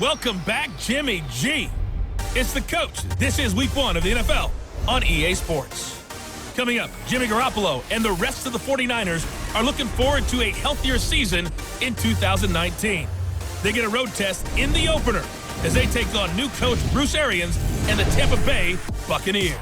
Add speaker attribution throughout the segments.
Speaker 1: Welcome back, Jimmy G. It's the coach. This is week 1 of the NFL on EA Sports. Coming up, Jimmy Garoppolo and the rest of the 49ers are looking forward to a healthier season in 2019. They get a road test in the opener as they take on new coach Bruce Arians and the Tampa Bay Buccaneers.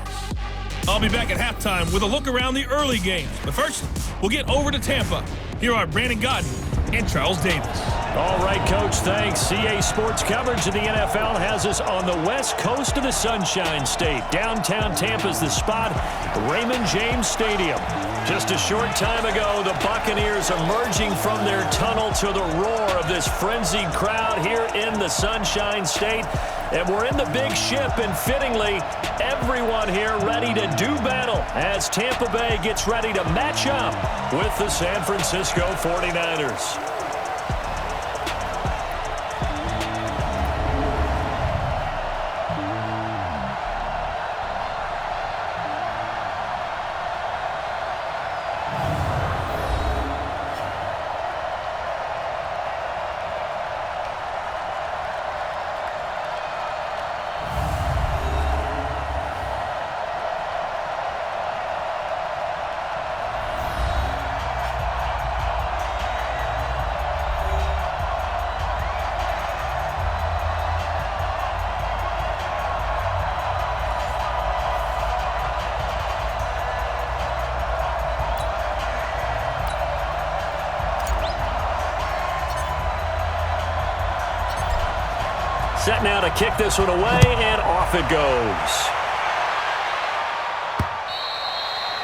Speaker 1: I'll be back at halftime with a look around the early games. But first, we'll get over to Tampa. Here are Brandon Godden and Charles Davis.
Speaker 2: All right, Coach, thanks. EA Sports coverage of the NFL has us on the west coast of the Sunshine State. Downtown Tampa's the spot, Raymond James Stadium. Just a short time ago, the Buccaneers emerging from their tunnel to the roar of this frenzied crowd here in the Sunshine State. And we're in the big ship, and fittingly, everyone here ready to do battle as Tampa Bay gets ready to match up with the San Francisco 49ers. Set now to kick this one away, and off it goes.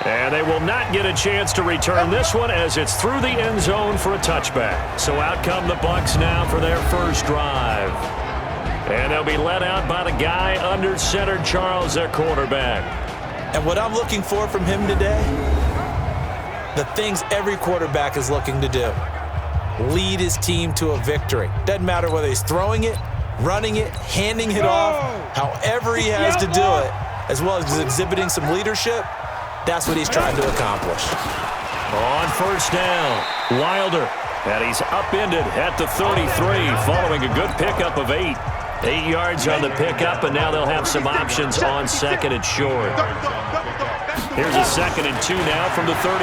Speaker 2: And they will not get a chance to return this one as it's through the end zone for a touchback. So out come the Bucs now for their first drive. And they'll be led out by the guy under center, Charles, their quarterback.
Speaker 3: And what I'm looking for from him today, the things every quarterback is looking to do. Lead his team to a victory. Doesn't matter whether he's throwing it, running it, handing it off, however he has to do it, as well as exhibiting some leadership, that's what he's trying to accomplish.
Speaker 2: On first down, Wilder, and he's upended at the 33 following a good pickup of 8. 8 yards on the pickup, and now they'll have some options on second and short. Here's a 2nd and 2 now from the 33.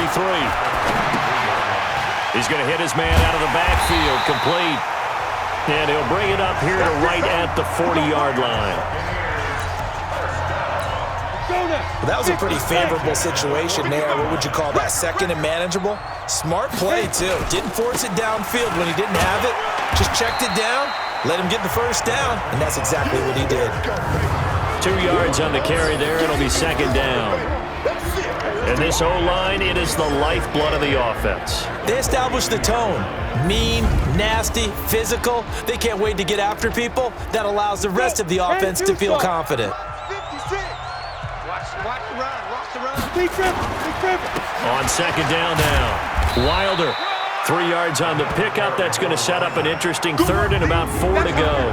Speaker 2: He's going to hit his man out of the backfield, complete. And he'll bring it up here to right at the 40-yard line.
Speaker 3: That was a pretty favorable situation there. What would you call that? 2nd and manageable? Smart play, too. Didn't force it downfield when he didn't have it. Just checked it down, let him get the first down, and that's exactly what he did.
Speaker 2: 2 yards on the carry there. It'll be 2nd down. And this O-line, it is the lifeblood of the offense.
Speaker 3: They established the tone. Mean, nasty, physical. They can't wait to get after people. That allows the rest of the offense to feel confident.
Speaker 4: Watch the run. Big trip.
Speaker 2: On 2nd down now, Wilder. 3 yards on the pickup. That's going to set up an interesting 3rd and about 4 to go.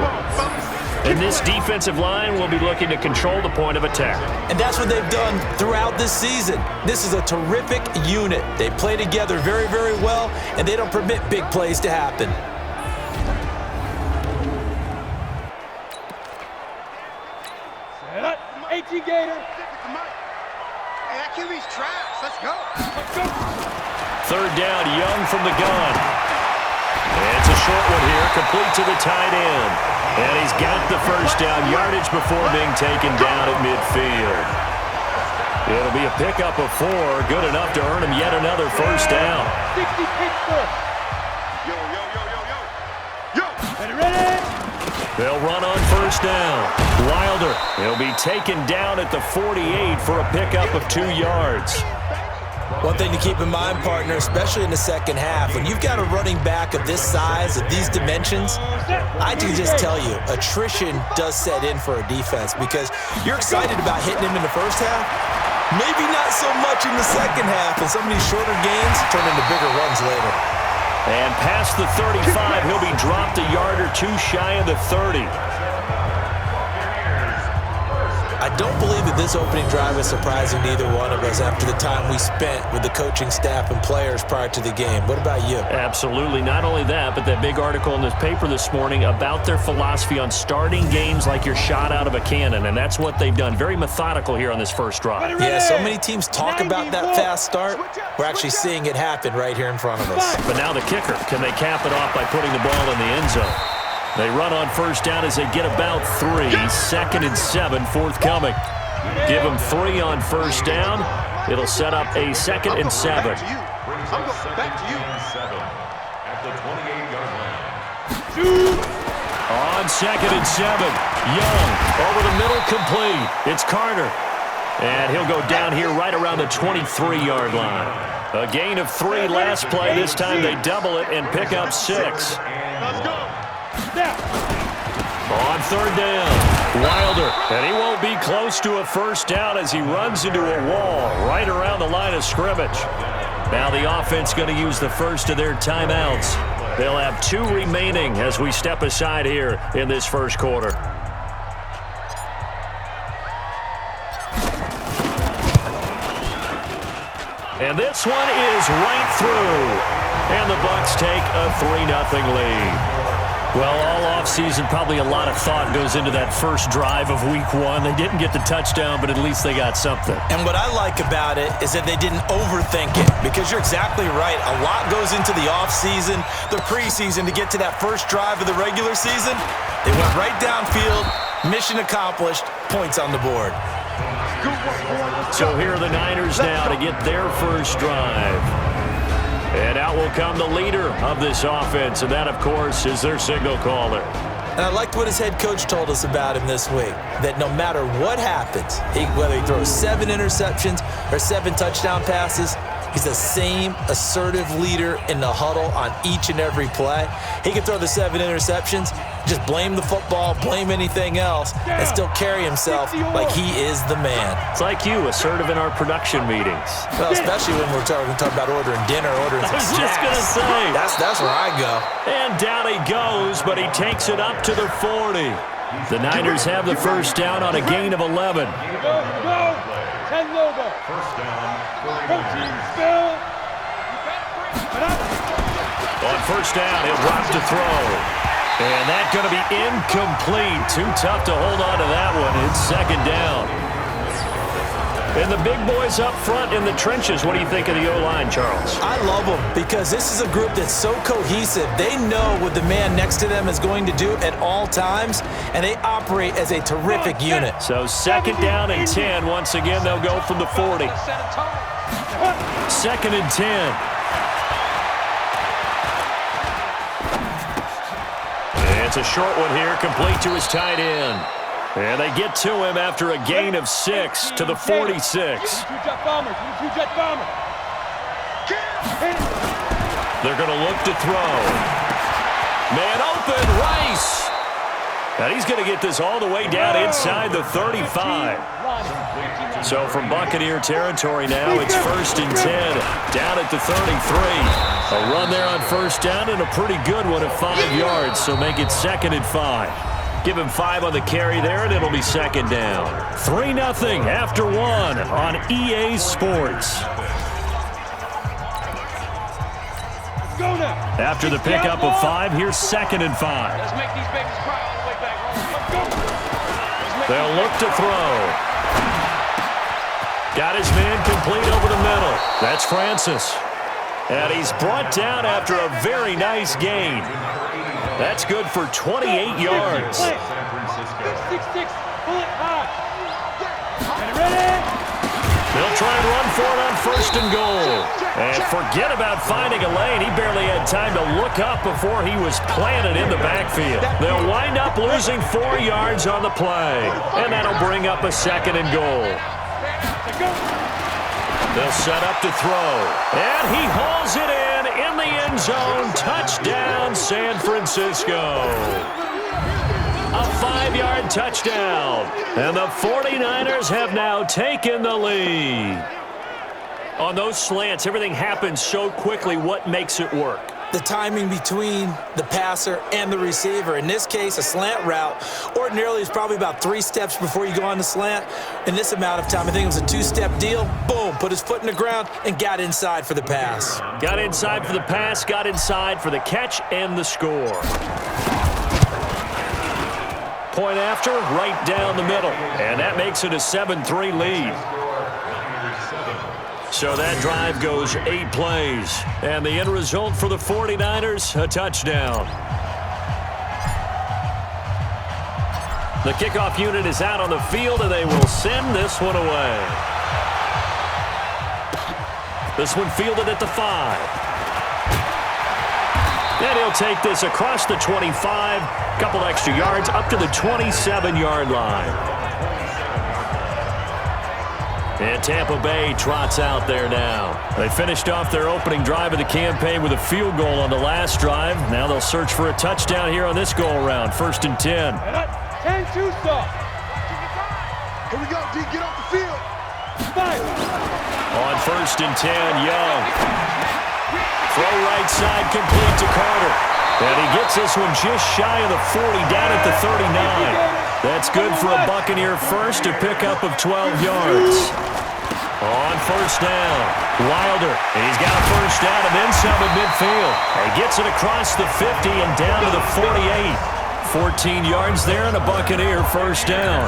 Speaker 2: And this defensive line will be looking to control the point of attack.
Speaker 3: And that's what they've done throughout this season. This is a terrific unit. They play together very, very well, and they don't permit big plays to happen.
Speaker 4: Set up. 18 Gator. Hey, that QB's trash. Let's go.
Speaker 2: 3rd down, Young from the gun. And it's a short one here, complete to the tight end. And he's got the first down, yardage before being taken down at midfield. It'll be a pickup of 4, good enough to earn him yet another first down.
Speaker 4: 60 Ready?
Speaker 2: They'll run on first down. Wilder, he'll be taken down at the 48 for a pickup of 2 yards.
Speaker 3: One thing to keep in mind, partner, especially in the second half, when you've got a running back of this size, of these dimensions, I can just tell you, attrition does set in for a defense because you're excited about hitting him in the first half, maybe not so much in the second half, and some of these shorter gains turn into bigger runs later.
Speaker 2: And past the 35, he'll be dropped a yard or 2 shy of the 30.
Speaker 3: I don't believe that this opening drive is surprising to either one of us after the time we spent with the coaching staff and players prior to the game. What about you?
Speaker 2: Absolutely. Not only that, but that big article in this paper this morning about their philosophy on starting games like you're shot out of a cannon, and that's what they've done. Very methodical here on this first drive.
Speaker 3: Yeah, so many teams talk about that fast start. We're actually seeing it happen right here in front of us.
Speaker 2: But now the kicker, can they cap it off by putting the ball in the end zone? They run on first down as they get about 3. 2nd and 7 forthcoming. Give them 3 on first down. It'll set up a 2nd and 7.
Speaker 4: Back to you.
Speaker 5: At the 28-yard line.
Speaker 2: On 2nd and 7. Young over the middle, complete. It's Carter. And he'll go down here right around the 23-yard line. A gain of 3 last play. This time they double it and pick up 6.
Speaker 4: Let's go.
Speaker 2: On third down, Wilder, and he won't be close to a first down as he runs into a wall right around the line of scrimmage. Now the offense going to use the first of their timeouts. They'll have 2 remaining as we step aside here in this first quarter. And this one is right through. And the Bucs take a 3-0 lead. Well, all offseason, probably a lot of thought goes into that first drive of week 1. They didn't get the touchdown, but at least they got something.
Speaker 3: And what I like about it is that they didn't overthink it, because you're exactly right. A lot goes into the offseason, the preseason, to get to that first drive of the regular season. They went right downfield, mission accomplished, points on the board.
Speaker 2: So here are the Niners now to get their first drive. And out will come the leader of this offense, and that, of course, is their signal caller.
Speaker 3: And I liked what his head coach told us about him this week, that no matter what happens, whether he throws 7 interceptions or 7 touchdown passes, he's the same assertive leader in the huddle on each and every play. He can throw the 7 interceptions, just blame the football, blame anything else, and still carry himself like he is the man.
Speaker 2: It's like you, assertive in our production meetings.
Speaker 3: Well, especially when we're talking about ordering dinner, ordering some
Speaker 2: I was just going to say.
Speaker 3: That's where I go.
Speaker 2: And down he goes, but he takes it up to the 40. The Niners have the first down on a gain of 11.
Speaker 4: Go. 10 logo.
Speaker 5: First down.
Speaker 4: Protein spill.
Speaker 2: On first down, he'll drop to throw. And that's going to be incomplete. Too tough to hold on to that one. It's 2nd down. And the big boys up front in the trenches. What do you think of the O-line, Charles?
Speaker 3: I love them because this is a group that's so cohesive. They know what the man next to them is going to do at all times, and they operate as a terrific unit.
Speaker 2: So 2nd down and 10. Once again, they'll go from the 40. 2nd and 10. It's a short one here, complete to his tight end. And they get to him after a gain of 6 to the 46. They're going to look to throw. Man open, Rice. And he's going to get this all the way down inside the 35. So from Buccaneer territory now, it's 1st and 10, down at the 33. A run there on first down and a pretty good one at 5 yards, so make it 2nd and 5. Give him 5 on the carry there, and it'll be 2nd down. 3-0 after 1 on EA Sports. After the pickup of 5, here's 2nd and 5.
Speaker 4: Let's make these babies cry all the way back home.
Speaker 2: They'll look to throw. Got his man complete over the middle. That's Francis. And he's brought down after a very nice gain. That's good for 28 yards.
Speaker 4: 6-6, pull it high. Ready?
Speaker 2: They'll try and run for it on 1st and goal. And forget about finding a lane. He barely had time to look up before he was planted in the backfield. They'll wind up losing 4 yards on the play. And that'll bring up a 2nd and goal. They'll set up to throw. And he hauls it in the end zone. Touchdown, San Francisco. A 5-yard touchdown. And the 49ers have now taken the lead. On those slants, everything happens so quickly. What makes it work?
Speaker 3: the timing between the passer and the receiver. In this case, a slant route ordinarily is probably about 3 steps before you go on the slant. In this amount of time, I think it was a 2-step deal. Boom, put his foot in the ground and got inside for the pass.
Speaker 2: Got inside for the pass, got inside for the catch and the score. Point after, right down the middle. And that makes it a 7-3 lead. So that drive goes 8 plays. And the end result for the 49ers, a touchdown. The kickoff unit is out on the field, and they will send this one away. This one fielded at the 5. And he'll take this across the 25, couple extra yards up to the 27-yard line. And Tampa Bay trots out there now. They finished off their opening drive of the campaign with a field goal on the last drive. Now they'll search for a touchdown here on this go-around. 1st and 10.
Speaker 4: 10-2 stop. Here we go, D. Get off the field. Fire.
Speaker 2: On 1st and 10, Young. Throw right side complete to Carter. And he gets this one just shy of the 40, down at the 39. That's good for a Buccaneer first, a pickup of 12 yards. On 1st down, Wilder. And he's got a 1st down and then some at midfield. And he gets it across the 50 and down to the 48. 14 yards there and a Buccaneer 1st down.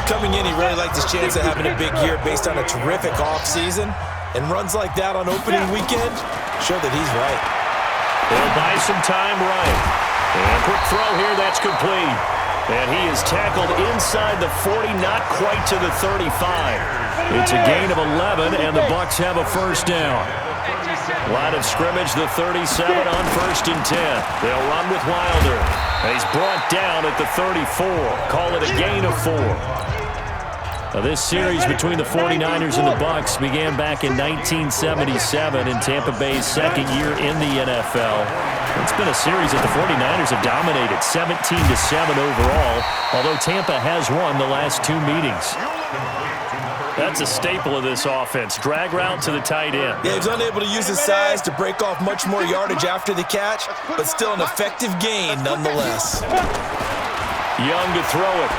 Speaker 3: Coming in, he really liked his chance of having a big year based on a terrific offseason. And runs like that on opening weekend show that he's right.
Speaker 2: They'll buy some time right. And quick throw here, that's complete. And he is tackled inside the 40, not quite to the 35. It's a gain of 11, and the Bucs have a 1st down. Line of scrimmage, the 37 on 1st and 10. They'll run with Wilder. He's brought down at the 34. Call it a gain of 4. Now, this series between the 49ers and the Bucs began back in 1977 in Tampa Bay's 2nd year in the NFL. It's been a series that the 49ers have dominated, 17-7 overall, although Tampa has won the last 2 meetings. That's a staple of this offense. Drag route to the tight end.
Speaker 3: Yeah, he was unable to use his size to break off much more yardage after the catch, but still an effective gain nonetheless.
Speaker 2: Young to throw it.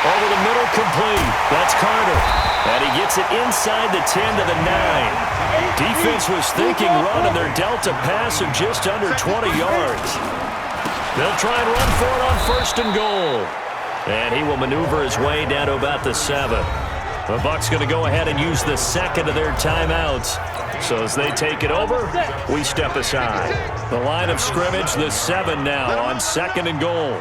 Speaker 2: Over the middle, complete. That's Carter. And he gets it inside the 10 to the 9. Defense was thinking run, and they're dealt a pass of just under 20 yards. They'll try and run for it on 1st and goal. And he will maneuver his way down to about the 7. The Bucs going to go ahead and use the 2nd of their timeouts. So as they take it over, we step aside. The line of scrimmage, the 7 now on 2nd and goal.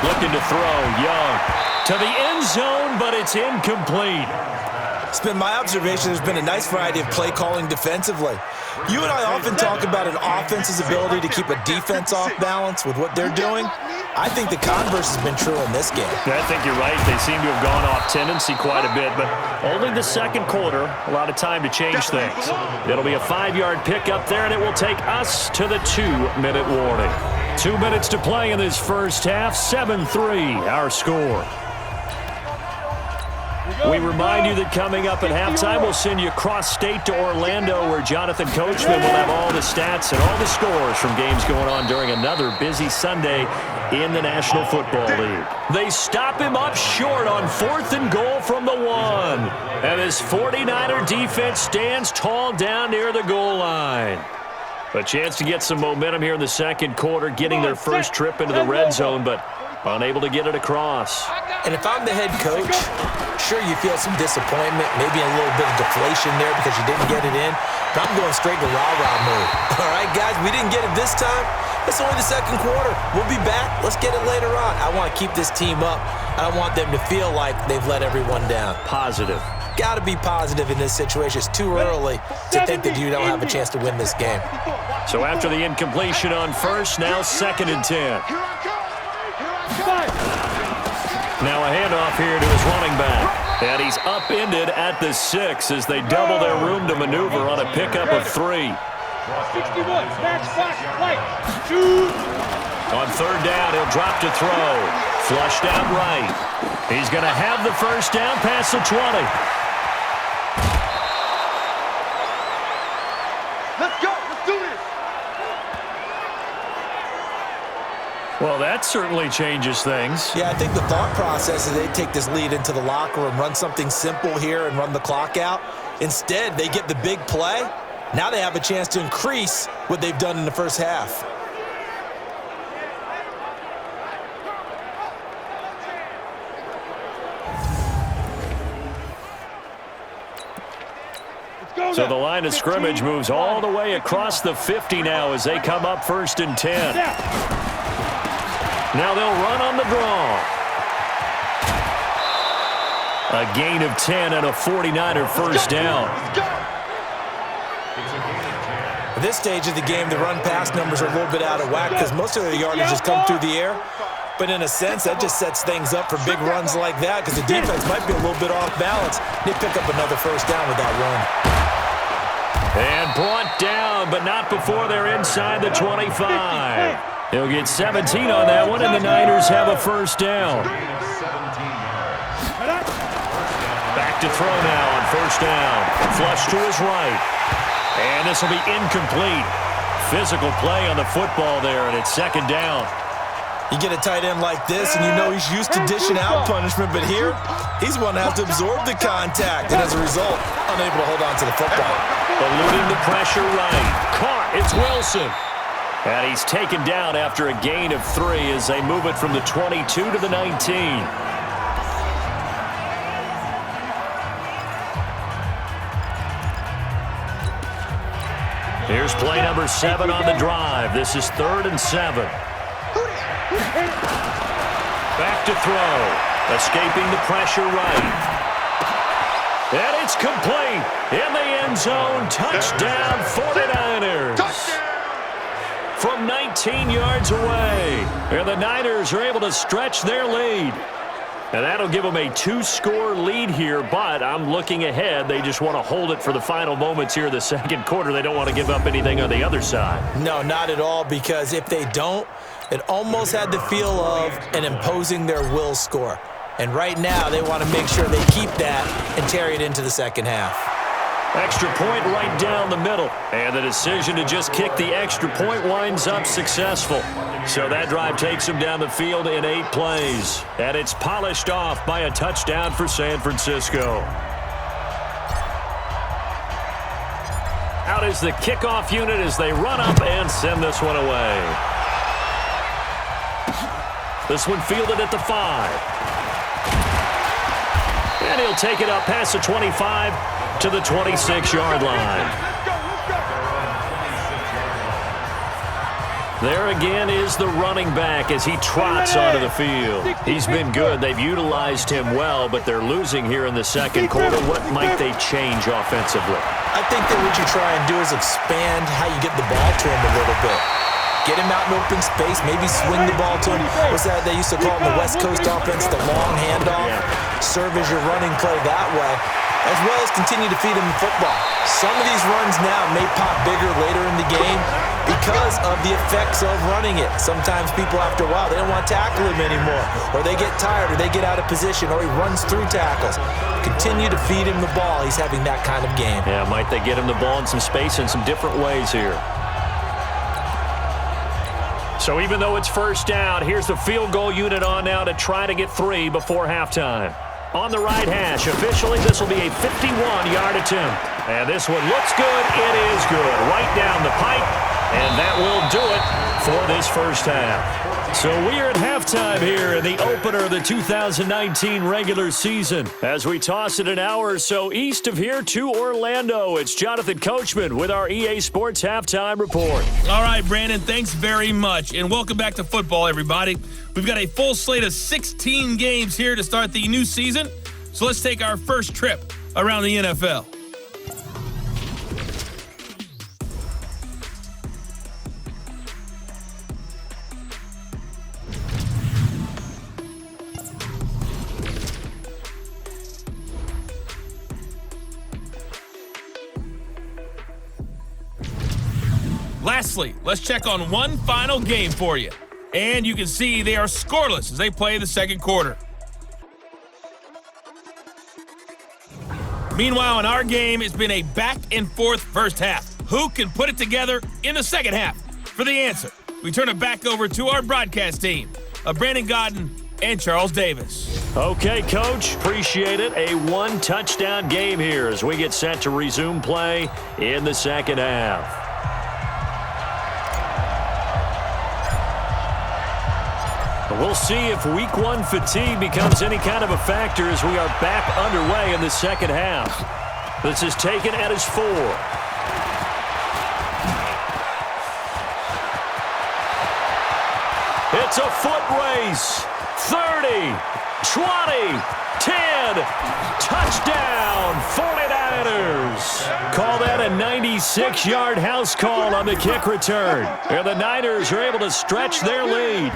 Speaker 2: Looking to throw, Young. To the end zone, but it's incomplete.
Speaker 3: It's been my observation there's been a nice variety of play calling defensively. You and I often talk about an offense's ability to keep a defense off balance with what they're doing. I think the converse has been true in this game.
Speaker 2: I think you're right. They seem to have gone off tendency quite a bit, but only the 2nd quarter, a lot of time to change things. It'll be a 5-yard pickup there, and it will take us to the 2-minute warning. 2 minutes to play in this first half, 7-3 our score. We remind you that coming up at halftime, we'll send you cross-state to Orlando, where Jonathan Coachman will have all the stats and all the scores from games going on during another busy Sunday in the National Football League. They stop him up short on 4th and goal from the 1. And his 49er defense stands tall down near the goal line. A chance to get some momentum here in the 2nd quarter, getting their first trip into the red zone, but unable to get it across.
Speaker 3: And if I'm the head coach, sure you feel some disappointment, maybe a little bit of deflation there because you didn't get it in, but I'm going straight to rah-rah mode. All right, guys, we didn't get it this time. It's only the 2nd quarter. We'll be back. Let's get it later on. I want to keep this team up. I don't want them to feel like they've let everyone down.
Speaker 2: Positive.
Speaker 3: Got to be positive in this situation. It's too early to think that you don't have a chance to win this game.
Speaker 2: So after the incompletion on 1st, now 2nd and 10. Now a handoff here to his running back. And he's upended at the 6 as they double their room to maneuver on a pickup of 3.
Speaker 4: 61, match back, right, 2.
Speaker 2: On 3rd down, he'll drop to throw. Flushed out right. He's going to have the 1st down past the 20. that certainly changes things.
Speaker 3: Yeah, I think the thought process is they take this lead into the locker room, run something simple here and run the clock out. Instead, they get the big play. Now they have a chance to increase what they've done in the first half.
Speaker 2: So the line of scrimmage moves all the way across the 50 now as they come up 1st and 10. Now they'll run on the draw. A gain of 10 and a 49er first down.
Speaker 3: At this stage of the game, the run-pass numbers are a little bit out of whack because most of their yardage has come through the air. But in a sense, that just sets things up for big runs like that because the defense might be a little bit off balance. They pick up another first down with that run.
Speaker 2: And brought down, but not before they're inside the 25. He'll get 17 on that one, and the Niners have a first down. Back to throw now on first down. Flush to his right. And this will be incomplete. Physical play on the football there, and it's 2nd down.
Speaker 3: You get a tight end like this, and you know he's used to dishing out punishment, but here, he's one that has to absorb the contact, and as a result, unable to hold on to the football.
Speaker 2: Eluding the pressure right. Caught. It's Wilson. And he's taken down after a gain of 3 as they move it from the 22 to the 19. Here's play number 7 on the drive. This is 3rd and 7. Back to throw. Escaping the pressure right. And it's complete. In the end zone. Touchdown 49ers. From 19 yards away. And the Niners are able to stretch their lead. And that'll give them a 2-score lead here, but I'm looking ahead. They just want to hold it for the final moments here in the 2nd quarter. They don't want to give up anything on the other side.
Speaker 3: No, not at all, because if they don't, it almost had the feel of an imposing their will score. And right now, they want to make sure they keep that and carry it into the 2nd half.
Speaker 2: Extra point right down the middle. And the decision to just kick the extra point winds up successful. So that drive takes them down the field in 8 plays. And it's polished off by a touchdown for San Francisco. Out is the kickoff unit as they run up and send this one away. This one fielded at the 5. And he'll take it up past the 25 to the 26-yard line. There again is the running back as he trots onto the field. He's been good. They've utilized him well, but they're losing here in the 2nd quarter. What might they change offensively?
Speaker 3: I think that what you try and do is expand how you get the ball to him a little bit. Get him out in open space, maybe swing the ball to him. What's that they used to call in the West Coast offense, the long handoff? Serve as your running play that way, as well as continue to feed him the football. Some of these runs now may pop bigger later in the game because of the effects of running it. Sometimes people, after a while, they don't want to tackle him anymore, or they get tired, or they get out of position, or he runs through tackles. Continue to feed him the ball. He's having that kind of game.
Speaker 2: Yeah, might they get him the ball in some space in some different ways here. So even though it's first down, here's the field goal unit on now to try to get 3 before halftime. On the right hash, officially this will be a 51-yard attempt. And this one looks good. It is good. Right down the pipe. And that will do it for this first half. So we are at halftime here in the opener of the 2019 regular season. As we toss it an hour or so east of here to Orlando, it's Jonathan Coachman with our EA Sports Halftime Report.
Speaker 1: All right, Brandon, thanks very much. And welcome back to football, everybody. We've got a full slate of 16 games here to start the new season. So let's take our first trip around the NFL. Lastly, let's check on one final game for you. And you can see they are scoreless as they play the 2nd quarter. Meanwhile, in our game, it's been a back-and-forth first half. Who can put it together in the 2nd half? For the answer, we turn it back over to our broadcast team of Brandon Godden and Charles Davis.
Speaker 2: Okay, Coach, appreciate it. A one-touchdown game here as we get set to resume play in the second half. We'll see if week one fatigue becomes any kind of a factor as we are back underway in the second half. This is taken at his 4. It's a foot race. 30, 20, 10, touchdown, 49ers. Call that a 96-yard house call on the kick return. And the Niners are able to stretch their lead.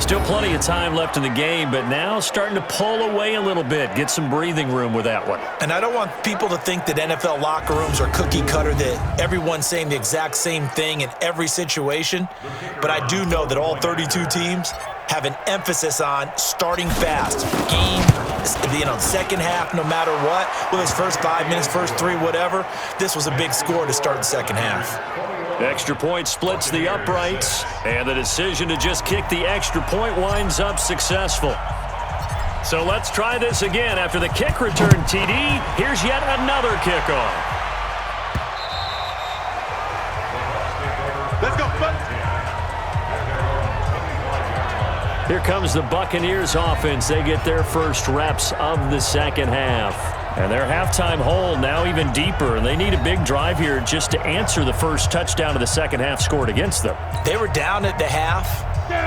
Speaker 2: Still plenty of time left in the game, but now starting to pull away a little bit, get some breathing room with that one.
Speaker 3: And I don't want people to think that NFL locker rooms are cookie cutter, that everyone's saying the exact same thing in every situation. But I do know that all 32 teams have an emphasis on starting fast. Game, second half, no matter what, whether it's first 5 minutes, first 3, whatever. This was a big score to start the second half.
Speaker 2: Extra point splits the uprights, and the decision to just kick the extra point winds up successful. So let's try this again. After the kick return, TD, here's yet another kickoff.
Speaker 4: Let's go,
Speaker 2: Here comes the Buccaneers offense. They get their first reps of the second half. And their halftime hole now even deeper, and they need a big drive here just to answer the first touchdown of the second half scored against them.
Speaker 3: They were down at the half.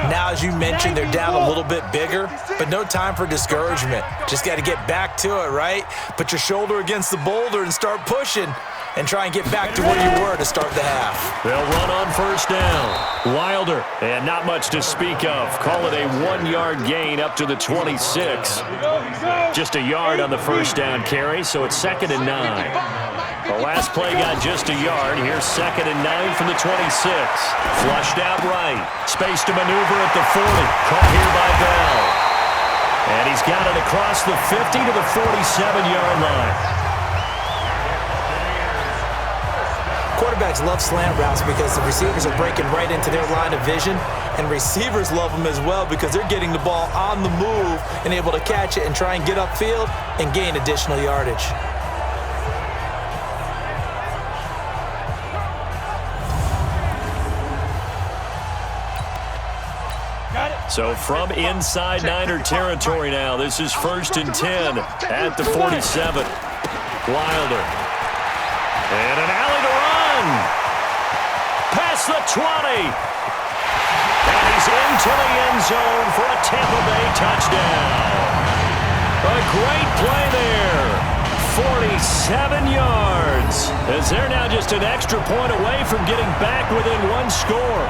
Speaker 3: Now, as you mentioned, they're down a little bit bigger, but no time for discouragement. Just got to get back to it, right? Put your shoulder against the boulder and start pushing and try and get back to where you were to start the half.
Speaker 2: They'll run on first down. Wilder, and not much to speak of. Call it a 1-yard gain up to the 26. Just a yard on the first down carry, so it's 2nd and 9. The last play got just a yard. Here's 2nd and 9 from the 26. Flushed out right. Space to maneuver at the 40. Caught here by Bell. And he's got it across the 50 to the 47-yard line.
Speaker 3: Quarterbacks love slant routes because the receivers are breaking right into their line of vision, and receivers love them as well because they're getting the ball on the move and able to catch it and try and get upfield and gain additional yardage.
Speaker 2: So from inside Niner territory now, this is 1st and 10 at the 47. Wilder. And an alley to run. Past the 20. And he's into the end zone for a Tampa Bay touchdown. A great play there. 47 yards. As they're now just an extra point away from getting back within 1 score.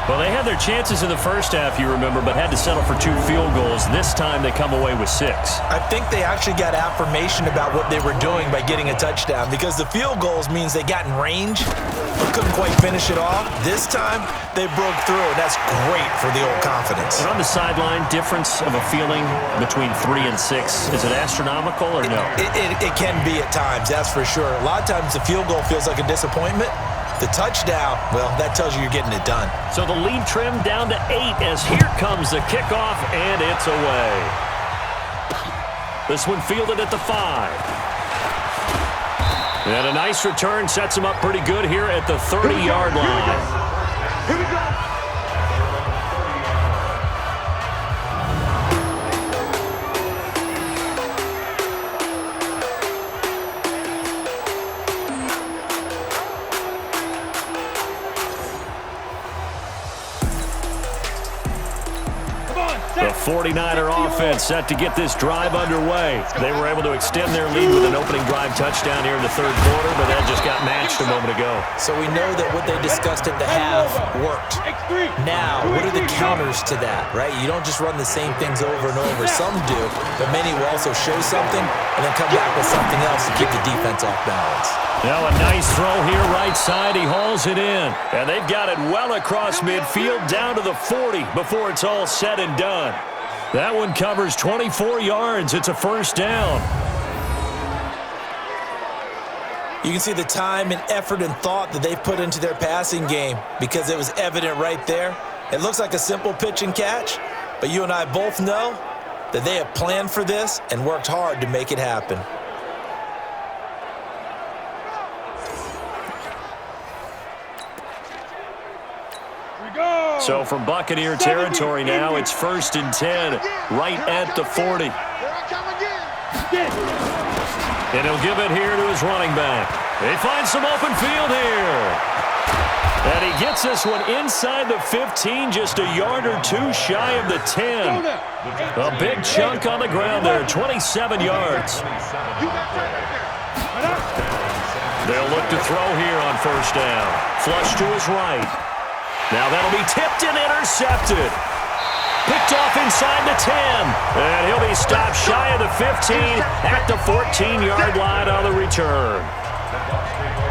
Speaker 2: Well, they had their chances in the first half, you remember, but had to settle for 2 field goals. This time they come away with 6.
Speaker 3: I think they actually got affirmation about what they were doing by getting a touchdown, because the field goals means they got in range but couldn't quite finish it off. This time they broke through, and that's great for the old confidence.
Speaker 2: And on the sideline, difference of a feeling between 3 and 6, is it astronomical or no?
Speaker 3: It can be at times, that's for sure. A lot of times the field goal feels like a disappointment. The touchdown, well, that tells you you're getting it done.
Speaker 2: So the lead trimmed down to 8 as here comes the kickoff, and it's away. This one fielded at the 5. And a nice return sets him up pretty good here at the 30-yard line.
Speaker 4: Here we go.
Speaker 2: The 49er offense set to get this drive underway. They were able to extend their lead with an opening drive touchdown here in the 3rd quarter, but that just got matched a moment ago.
Speaker 3: So we know that what they discussed at the half worked. Now, what are the counters to that, right? You don't just run the same things over and over. Some do, but many will also show something and then come back with something else to keep the defense off balance.
Speaker 2: Now a nice throw here right side. He hauls it in. And they've got it well across midfield down to the 40 before it's all said and done. That one covers 24 yards. It's a 1st down.
Speaker 3: You can see the time and effort and thought that they've put into their passing game because it was evident right there. It looks like a simple pitch and catch, but you and I both know that they have planned for this and worked hard to make it happen.
Speaker 2: So from Buccaneer territory now, it's 1st and 10, right at the 40. And he'll give it here to his running back. He finds some open field here. And he gets this one inside the 15, just a yard or two shy of the 10. A big chunk on the ground there, 27 yards. They'll look to throw here on 1st down. Flush to his right. Now that'll be tipped and intercepted. Picked off inside the 10. And he'll be stopped shy of the 15 at the 14-yard line on the return.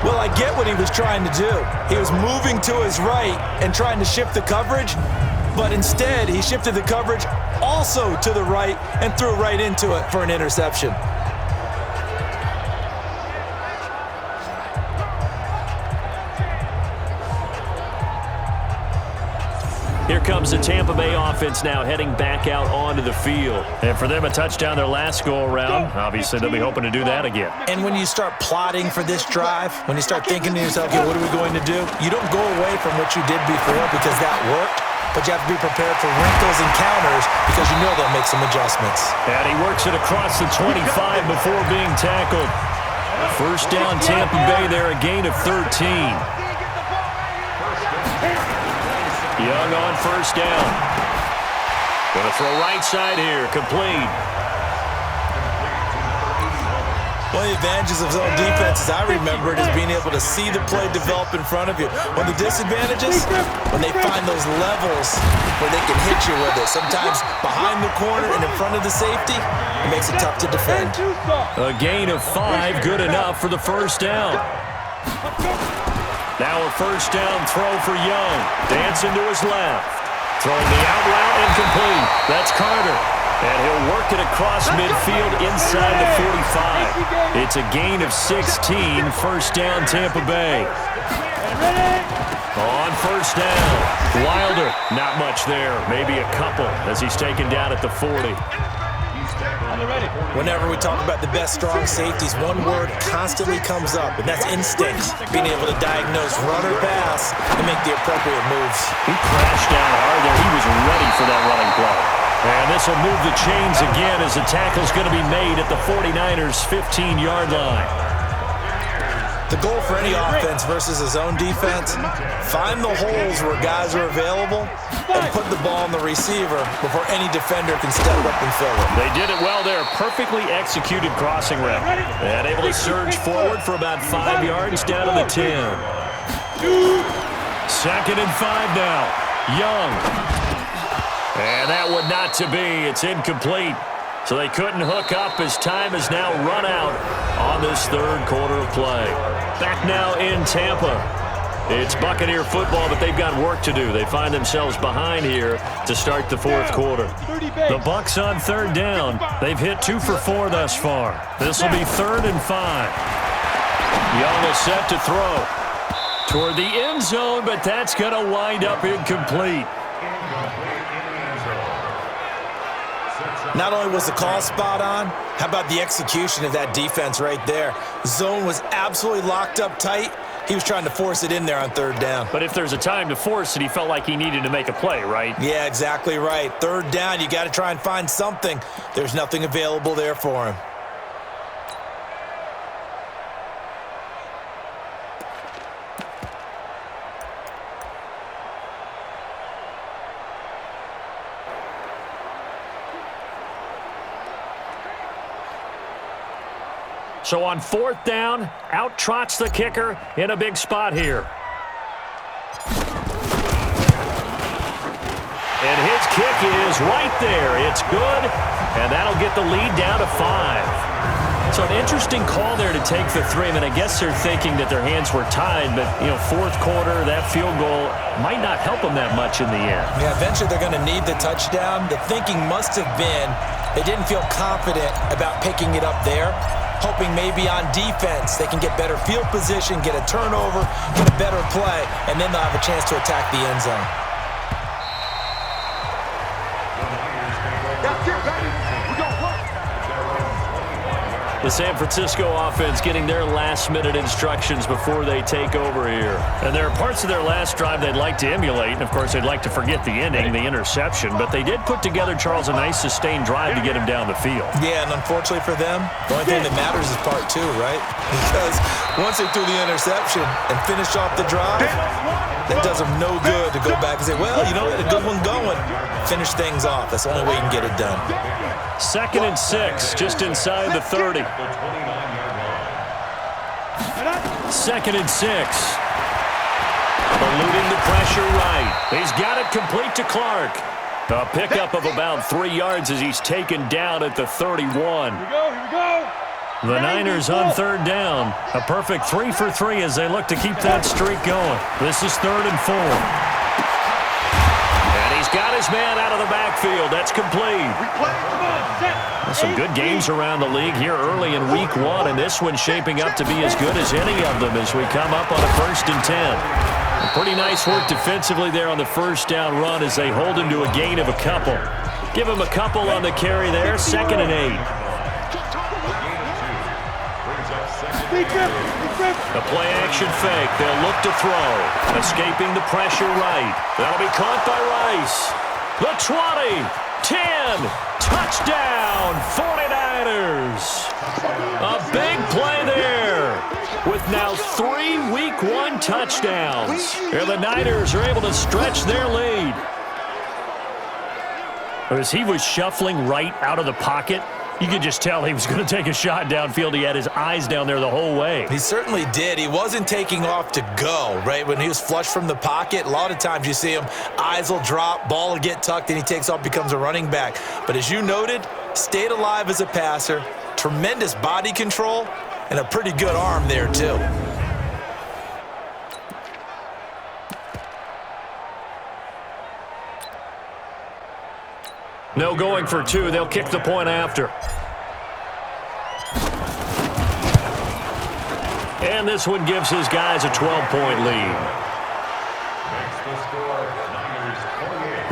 Speaker 3: Well, I get what he was trying to do. He was moving to his right and trying to shift the coverage, but instead he shifted the coverage also to the right and threw right into it for an interception.
Speaker 2: Here comes the Tampa Bay offense now heading back out onto the field. And for them, a touchdown their last go-around. Obviously, they'll be hoping to do that again.
Speaker 3: And when you start plotting for this drive, when you start thinking to yourself, okay, what are we going to do? You don't go away from what you did before because that worked, but you have to be prepared for wrinkles and counters because you know they'll make some adjustments.
Speaker 2: And he works it across the 25 before being tackled. 1st down, Tampa Bay there, a gain of 13. Young on 1st down. Going to throw right side here, complete.
Speaker 3: One of the advantages of zone defense, as I remember it, is being able to see the play develop in front of you. One of the disadvantages, when they find those levels where they can hit you with it. Sometimes behind the corner and in front of the safety, it makes it tough to defend.
Speaker 2: A gain of 5, good enough for the 1st down. Now a 1st down throw for Young. Dancing to his left. Throwing the out route incomplete. That's Carter. And he'll work it across midfield inside the 45. It's a gain of 16. 1st down, Tampa Bay. On 1st down. Wilder, not much there. Maybe a couple as he's taken down at the 40.
Speaker 3: Whenever we talk about the best strong safeties, one word constantly comes up, and that's instinct. Being able to diagnose run or pass and make the appropriate moves.
Speaker 2: He crashed down hard there. He was ready for that running play. And this will move the chains again as the tackle's going to be made at the 49ers' 15-yard line.
Speaker 3: The goal for any offense versus a zone defense, find the holes where guys are available and put the ball on the receiver before any defender can step up and fill it.
Speaker 2: They did it well there. Perfectly executed crossing route. And able to surge forward for about 5 yards down to the 10. 2nd and 5 now. Young. And that one not to be. It's incomplete. So they couldn't hook up as time has now run out on this 3rd quarter of play. Back now in Tampa. It's Buccaneer football, but they've got work to do. They find themselves behind here to start the 4th quarter. The Bucs on 3rd down. They've hit 2 for 4 thus far. This will be 3rd and 5. Young is set to throw toward the end zone, but that's going to wind up incomplete.
Speaker 3: Not only was the call spot on, how about the execution of that defense right there? Zone was absolutely locked up tight. He was trying to force it in there on 3rd down.
Speaker 2: But if there's a time to force it, he felt like he needed to make a play, right?
Speaker 3: Yeah, exactly right. 3rd down, you got to try and find something. There's nothing available there for him.
Speaker 2: So on 4th down, out trots the kicker in a big spot here. And his kick is right there. It's good, and that'll get the lead down to 5. So an interesting call there to take the 3. I mean, I guess they're thinking that their hands were tied, but, 4th quarter, that field goal might not help them that much in the end.
Speaker 3: Yeah, eventually they're going to need the touchdown. The thinking must have been they didn't feel confident about picking it up there. hoping maybe on defense they can get better field position, get a turnover, get a better play, and then they'll have a chance to attack the end zone.
Speaker 2: The San Francisco offense getting their last-minute instructions before they take over here. And there are parts of their last drive they'd like to emulate. And, of course, they'd like to forget the ending, the interception. But they did put together, Charles, a nice sustained drive to get him down the field.
Speaker 3: Yeah, and unfortunately for them, the only thing that matters is part two, right? Because once they threw the interception and finished off the drive, that does them no good to go back and say, well, you know, a good one going. Finish things off. That's the only way you can get it done.
Speaker 2: 2nd and 6, just inside the 30. 2nd and 6. Eluding the pressure right. He's got it complete to Clark. A pickup of about 3 yards as he's taken down at the 31.
Speaker 4: Here we go.
Speaker 2: The Niners on 3rd down. A perfect 3 for 3 as they look to keep that streak going. This is 3rd and 4. And he's got his man out of the backfield. That's complete. Some good games around the league here early in week 1, and this one's shaping up to be as good as any of them as we come up on a 1st and 10. Pretty nice work defensively there on the 1st down run as they hold him to a gain of a couple. Give him a couple on the carry there, 2nd and 8. A play-action fake. They'll look to throw. Escaping the pressure right. That'll be caught by Rice. The 20, 10, touchdown, 49ers. A big play there with now 3 week 1 touchdowns. And the Niners are able to stretch their lead. As he was shuffling right out of the pocket, you could just tell he was going to take a shot downfield. He had his eyes down there the whole way.
Speaker 3: He certainly did. He wasn't taking off to go, right? When he was flushed from the pocket, a lot of times you see him, eyes will drop, ball will get tucked, and he takes off, becomes a running back. But as you noted, stayed alive as a passer, tremendous body control, and a pretty good arm there, too.
Speaker 2: No going for 2. They'll kick the point after. And this one gives his guys a 12-point lead.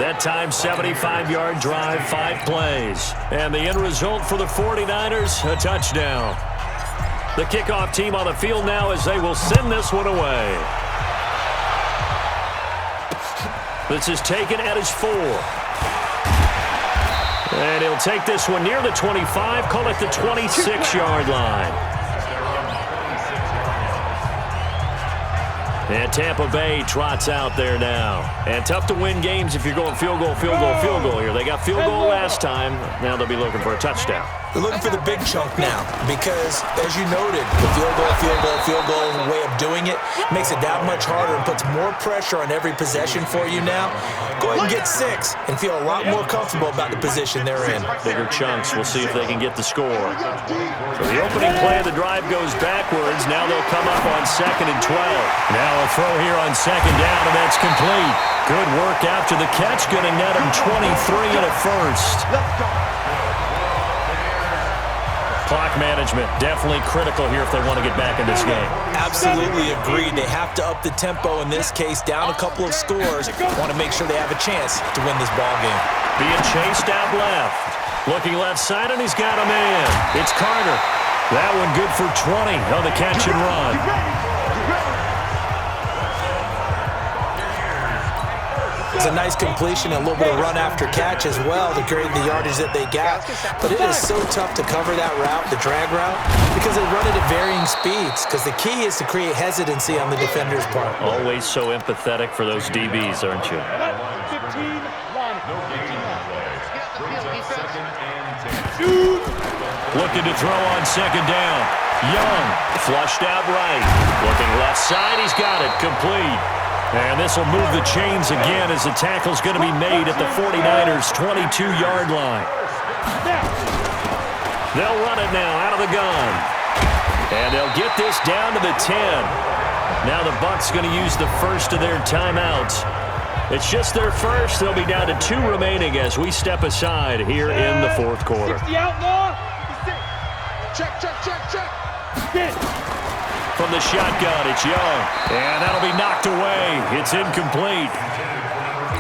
Speaker 2: That time, 75-yard drive, 5 plays. And the end result for the 49ers, a touchdown. The kickoff team on the field now as they will send this one away. This is taken at his 4. And he'll take this one near the 25, call it the 26-yard line. And Tampa Bay trots out there now. And tough to win games if you're going field goal here. They got field goal last time. Now they'll be looking for a touchdown.
Speaker 3: They're looking for the big chunk now because, as you noted, the field goal way of doing it makes it that much harder and puts more pressure on every possession for you now. Go ahead and get 6 and feel a lot more comfortable about the position they're in.
Speaker 2: Bigger chunks. We'll see if they can get the score. So the opening play of the drive goes backwards. Now they'll come up on 2nd and 12. Now a throw here on 2nd down, and that's complete. Good work after the catch. Going to net him 23 and a first. Clock management, definitely critical here if they want to get back in this game.
Speaker 3: Absolutely agreed. They have to up the tempo in this case, down a couple of scores. Want to make sure they have a chance to win this ball game.
Speaker 2: Being chased out left. Looking left side, and he's got a man. It's Carter. That one good for 20 on the catch and run.
Speaker 3: It's a nice completion and a little bit of run after catch as well to create the yardage that they got. But it is so tough to cover that route, the drag route, because they run it at varying speeds. Because the key is to create hesitancy on the defender's part.
Speaker 2: Always so empathetic for those DBs, aren't you?
Speaker 4: 15,
Speaker 2: Looking to throw on 2nd down. Young, flushed out right. Looking left side, he's got it, complete. And this will move the chains again as the tackle's going to be made at the 49ers' 22-yard line. They'll run it now out of the gun. And they'll get this down to the 10. Now the Bucs going to use the first of their timeouts. It's just their first. They'll be down to 2 remaining as we step aside here in the 4th quarter.
Speaker 4: 60 outlaw.
Speaker 2: From the shotgun, it's Young. And that'll be knocked away. It's incomplete.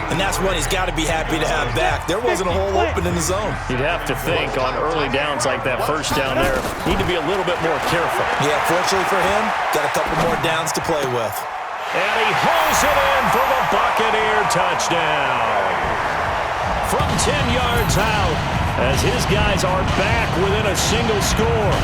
Speaker 3: And that's one he's got to be happy to have back. There wasn't a hole open in the zone.
Speaker 2: You'd have to think on early downs like that first down there, need to be a little bit more careful.
Speaker 3: Yeah, fortunately for him, got a couple more downs to play with.
Speaker 2: And he hauls it in for the Buccaneer touchdown. From 10 yards out, as his guys are back within a single score.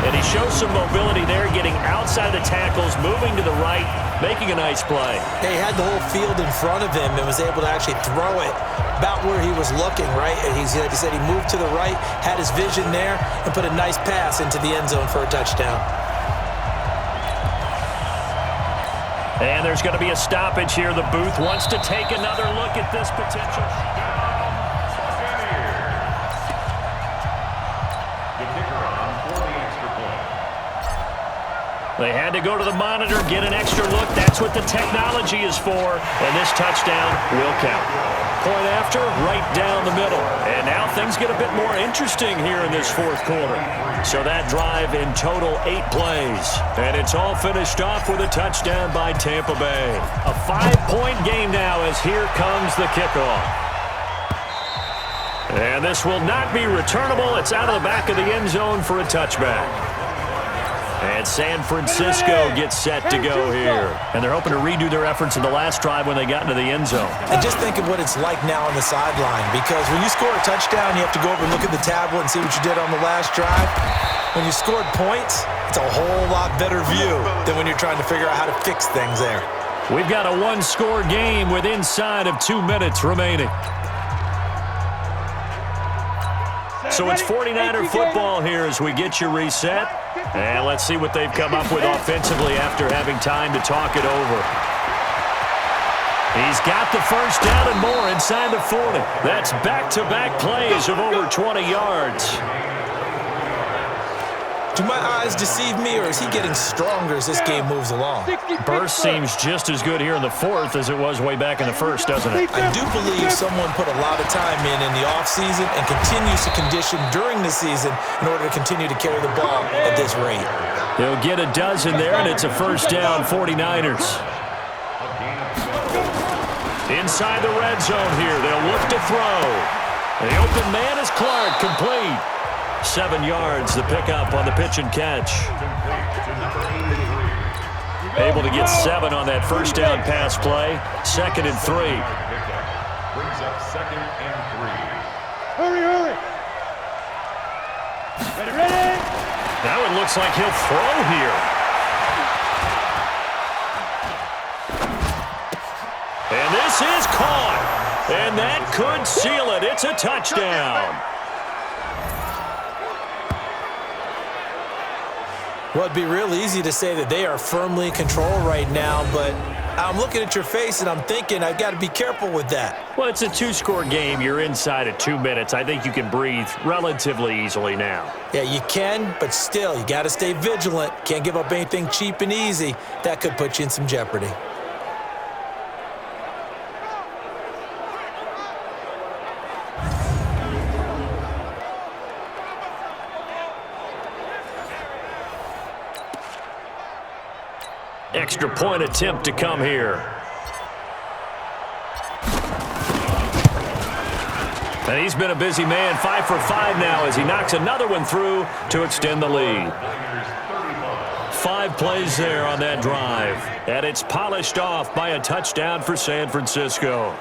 Speaker 2: And he shows some mobility there, getting outside the tackles, moving to the right, making a nice play.
Speaker 3: He had the whole field in front of him and was able to actually throw it about where he was looking, right? And like I said, he moved to the right, had his vision there, and put a nice pass into the end zone for a touchdown.
Speaker 2: And there's going to be a stoppage here. The booth wants to take another look at this potential. They had to go to the monitor, get an extra look. That's what the technology is for. And this touchdown will count. Point after, right down the middle. And now things get a bit more interesting here in this fourth quarter. So that drive in total 8 plays. And it's all finished off with a touchdown by Tampa Bay. A 5-point game now as here comes the kickoff. And this will not be returnable. It's out of the back of the end zone for a touchback. And San Francisco gets set to go here. And they're hoping to redo their efforts in the last drive when they got into the end zone.
Speaker 3: And just think of what it's like now on the sideline, because when you score a touchdown, you have to go over and look at the tablet and see what you did on the last drive. When you scored points, it's a whole lot better view than when you're trying to figure out how to fix things there.
Speaker 2: We've got a one-score game with inside of 2 minutes remaining. So it's 49er football here as we get you reset. And let's see what they've come up with offensively after having time to talk it over. He's got the first down and more inside the 40. That's back-to-back plays of over 20 yards.
Speaker 3: Do my eyes deceive me, or is he getting stronger as this game moves along?
Speaker 2: Burst seems just as good here in the fourth as it was way back in the first, doesn't it?
Speaker 3: I do believe someone put a lot of time in the offseason and continues to condition during the season in order to continue to carry the ball at this rate.
Speaker 2: He'll get a dozen there, and it's a first down, 49ers. Inside the red zone here, they'll look to throw. The open man is Clark, complete. 7 yards, the pickup on the pitch and catch. Able to get 7 on that first down pass play. 2nd and 3.
Speaker 5: Brings up 2nd and 3.
Speaker 4: Hurry! Ready?
Speaker 2: Now it looks like he'll throw here. And this is caught. And that could seal it. It's a touchdown.
Speaker 3: Well, it'd be real easy to say that they are firmly in control right now, but I'm looking at your face and I'm thinking I've got to be careful with that.
Speaker 2: Well, it's a 2-score game. You're inside of 2 minutes. I think you can breathe relatively easily now.
Speaker 3: Yeah, you can, but still, you got to stay vigilant. Can't give up anything cheap and easy. That could put you in some jeopardy.
Speaker 2: Extra point attempt to come here. And he's been a busy man, 5 for 5 now as he knocks another one through to extend the lead. 5 plays there on that drive. And it's polished off by a touchdown for San Francisco.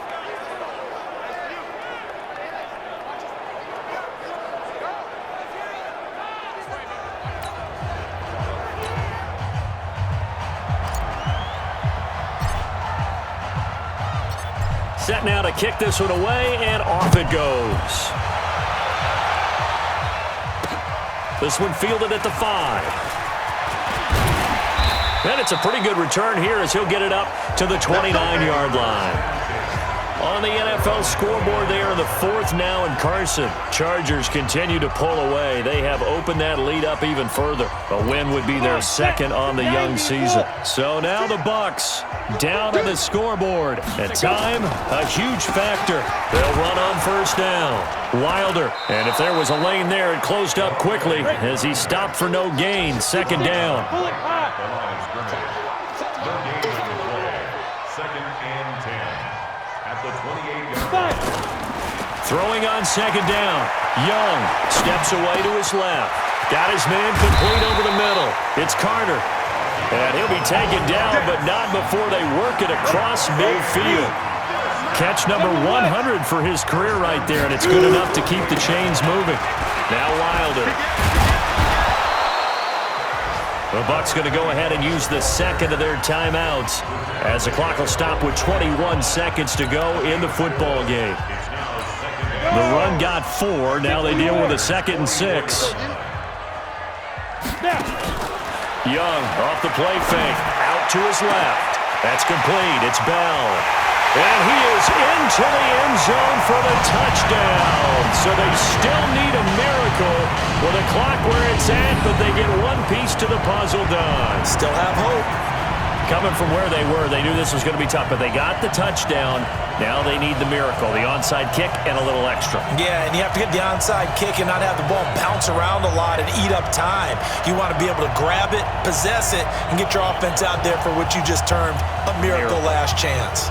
Speaker 2: Set now to kick this one away, and off it goes. This one fielded at the 5. And it's a pretty good return here as he'll get it up to the 29-yard line. On the NFL scoreboard there in the fourth now in Carson. Chargers continue to pull away. They have opened that lead up even further. A win would be their second on the young season. So now the Bucs down on the scoreboard. At time, a huge factor. They'll run on first down. Wilder. And if there was a lane there, it closed up quickly as he stopped for no gain. Second down. Throwing on second down. Young steps away to his left. Got his man complete over the middle. It's Carter. And he'll be taken down, but not before they work it across midfield. Catch number 100 for his career right there, and it's good enough to keep the chains moving. Now Wilder. The Bucs going to go ahead and use the second of their timeouts as the clock will stop with 21 seconds to go in the football game. The run got 4. Now they deal with a 2nd and 6. Young off the play fake. Out to his left. That's complete. It's Bell. And he is into the end zone for the touchdown. So they still need a miracle with a clock where it's at, but they get one piece to the puzzle done.
Speaker 3: Still have hope.
Speaker 2: Coming from where they were, they knew this was going to be tough, but they got the touchdown. Now they need the miracle, the onside kick and a little extra.
Speaker 3: Yeah, and you have to get the onside kick and not have the ball bounce around a lot and eat up time. You want to be able to grab it, possess it, and get your offense out there for what you just termed a miracle last chance.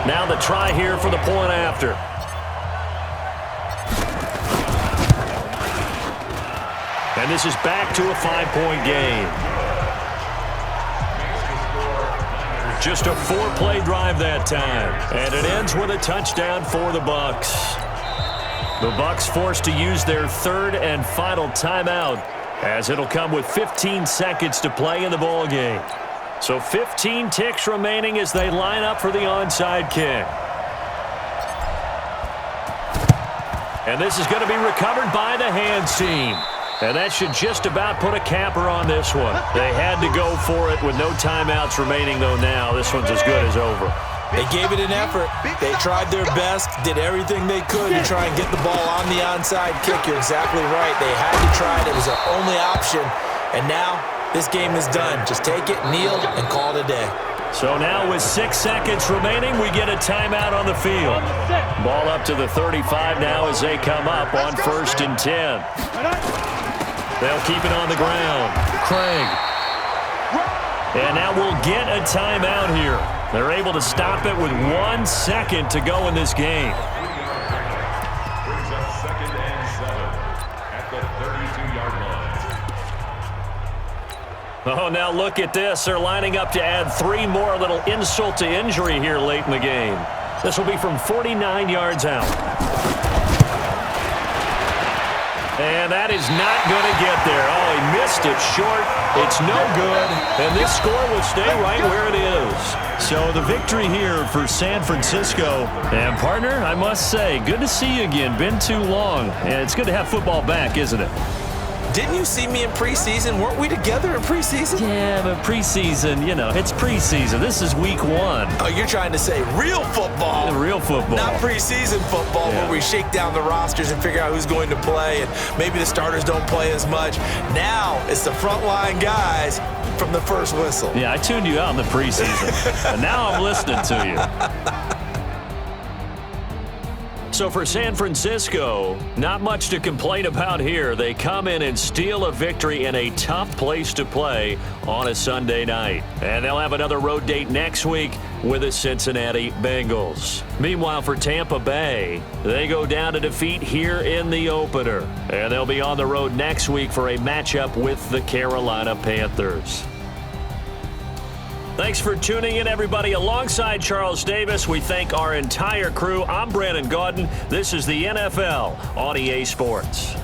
Speaker 2: Now the try here for the point after. And this is back to a 5-point game. Just a 4-play drive that time. And it ends with a touchdown for the Bucs. The Bucs forced to use their third and final timeout, as it'll come with 15 seconds to play in the ball game. So 15 ticks remaining as they line up for the onside kick. And this is going to be recovered by the hands team. And that should just about put a capper on this one. They had to go for it with no timeouts remaining, though now this one's as good as over.
Speaker 3: They gave it an effort. They tried their best, did everything they could to try and get the ball on the onside kick. You're exactly right. They had to try it. It was their only option. And now this game is done. Just take it, kneel, and call it a day.
Speaker 2: So now with 6 seconds remaining, we get a timeout on the field. Ball up to the 35 now as they come up on 1st and 10. They'll keep it on the ground. Craig. And now we'll get a timeout here. They're able to stop it with 1 second to go in this game.
Speaker 5: Brings up 2nd and 7 at the 32-yard line.
Speaker 2: Oh, now look at this. They're lining up to add 3 more, a little insult to injury here late in the game. This will be from 49 yards out. And that is not going to get there. Oh, he missed it short. It's no good. And this score will stay right where it is. So the victory here for San Francisco. And, partner, I must say, good to see you again. Been too long. And it's good to have football back, isn't it?
Speaker 3: Didn't you see me in preseason? Weren't we together in preseason?
Speaker 2: Yeah, but preseason, you know, it's preseason. This is week 1.
Speaker 3: Oh, you're trying to say real football.
Speaker 2: Real football.
Speaker 3: Not preseason football where we shake down the rosters and figure out who's going to play, and maybe the starters don't play as much. Now it's the frontline guys from the first whistle.
Speaker 2: Yeah, I tuned you out in the preseason, and now I'm listening to you. So for San Francisco, not much to complain about here. They come in and steal a victory in a tough place to play on a Sunday night. And they'll have another road date next week with the Cincinnati Bengals. Meanwhile, for Tampa Bay, they go down to defeat here in the opener. And they'll be on the road next week for a matchup with the Carolina Panthers. Thanks for tuning in, everybody. Alongside Charles Davis, we thank our entire crew. I'm Brandon Gaudin. This is the NFL on EA Sports.